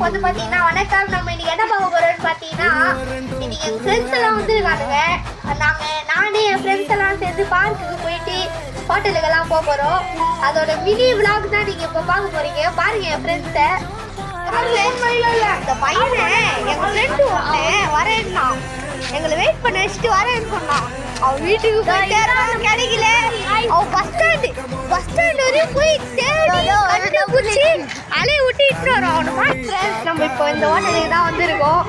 வந்து பார்த்தீங்கன்னா வணக்கம். நம்ம இன்னைக்கு என்ன பார்க்க போறோம்னு பார்த்தீங்கன்னா இன்னைக்கு என் ஃப்ரெண்ட்ஸ் எல்லாம் வந்துருக்கானுங்க. நானே என் ஃப்ரெண்ட்ஸ் எல்லாம் சேர்ந்து பார்க்குக்கு போயிட்டு ஹோட்டலுக்கெல்லாம் போக போகிறோம். அதோட மினி விளாக் தான் நீங்கள் இப்போ பார்க்க போறீங்க. பாருங்க என் ஃப்ரெண்ட்ஸை. அந்த பையனை எங்கள் ஃப்ரெண்டு ஒன்று வரேன்னா எங்களை வெயிட் பண்ண வச்சுட்டு வரேன்னு சொன்னான். அவன் வீட்டுக்கு போயிட்டே கிடைக்கல. அவன் பஸ் ஸ்டாண்டு வரையும் போய் கண்டுபிடிச்சி அலைய விட்டு இட்டு வரோம். அவனை பார்த்து நம்ம இப்போ இந்த ஹோட்டலுக்கு தான் வந்திருக்கோம்.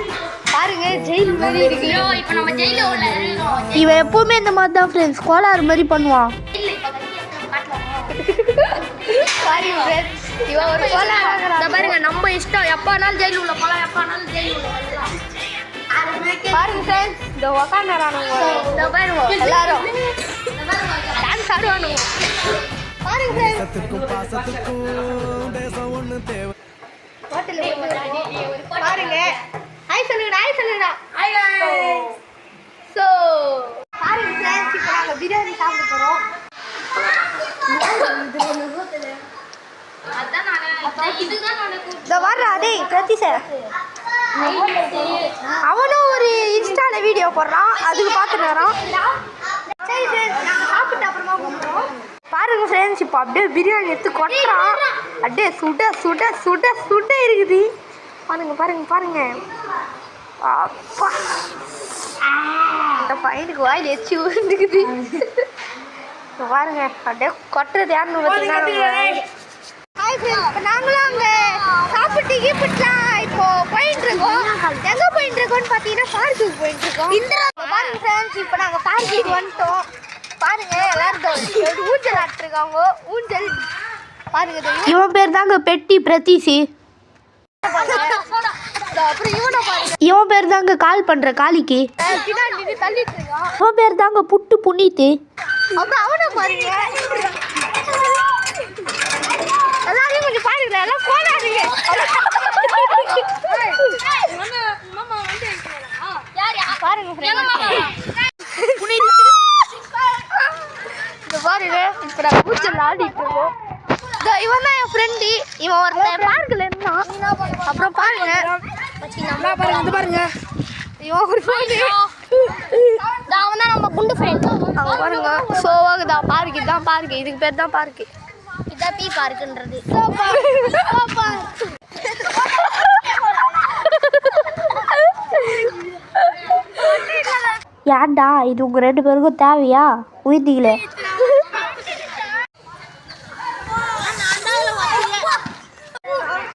பாருங்க ஜெயில் மாதிரி இருக்கு. இப்போ நம்ம ஜெயில இவன் எப்பவுமே இந்த மாதிரி தான் ஃப்ரெண்ட்ஸ் கோளாறு மாதிரி பண்ணுவான். இவன் ஒரு கோளாறு பாருங்க. நம்ம இஷ்டம் எப்பனாலும் ஜெயில் உள்ள போலாம், எப்பனாலும் ஜெயில் உள்ள பாருங்க ஃப்ரெண்ட்ஸ். இந்த உக்காந்துறானுங்க எல்லாரும் டான்ஸ் ஆடுவானுங்க. பாருங்க பாருங்க. ஹாய் சொல்லுங்கடா, ஹாய் சொல்லுங்கடா. ஸோ பாருங்க ஃப்ரெண்ட்ஸ், இப்போ நாங்கள் பிரியாணி சாப்பிட போகிறோம். அவனும் ஒரு இன்ஸ்டால வீடியோ போடுறான், அதுக்கு பார்த்துட்டு வரோம். சரி ஃப்ரெண்ட்ஸ், நாங்கள் சாப்பிட்டு அப்புறமா போகிறோம். பாருங்க ஃப்ரெண்ட்ஸ், இப்போ அப்படியே பிரியாணி எடுத்து கொட்டுறான். அப்படியே சுட சுட சுட சுட இருக்குது. பாருங்க பாருங்க பாருங்க. அப்பா இந்த பையனுக்கு வாயில் எச்சு விழுந்துக்குது. பாருங்க அப்படியே கொட்டுறது யாருன்னு பார்த்தீங்கன்னா இப்போ நாங்களும் அங்கே சாப்பிட்டு கீப்பிட்டுலாம் இப்போ போயிட்டு இருக்கோம். எங்கே போயிட்டு இருக்கோம்னு பார்த்தீங்கன்னா பார்க்குக்கு போயிட்டு இருக்கோம். பாருங்க ஃப்ரெண்ட்ஸ், இப்போ நாங்கள் பார்க்குக்கு வந்துட்டோம். பாருங்க எல்லாரும் ஊஞ்சல் ஆட்டிருக்காங்க. ஊஞ்சல் பாருங்க. இவன் பேர் தாங்க பெட்டி பிரதீஷ். இவன் பேர் தாங்க கால் பண்ற காளிக்கு. இவன் பேர் தாங்க புட்டு புண்ணித்து. அப்புறம் அவனை பாருங்க. எல்லாரையும் கொஞ்சம் பாருங்க, எல்லாம் போனாருங்க. பாருங்க இப்ப நான் பூச்சல் ஆடிட்டு இருக்கோம். இவன் தான் என் ஃப்ரெண்டு. இவன் ஒருத்தன் பார்க்கல இருந்தான். அப்புறம் பாருங்க பாருங்க இவன் ஒரு ஃப்ரெண்டு. அவன் தான் நம்ம குண்டு ஃப்ரெண்ட். அவன் பாருங்க சோவாகுதா. பார்க்கு இதுதான் பார்க்கு. இதுக்கு பேர் தான் பார்க்கு. இதான் பீ பார்க்குன்றது. ஏன்டா இது உங்க ரெண்டு பேருக்கும் தேவையா? உயிர்த்தீங்களே.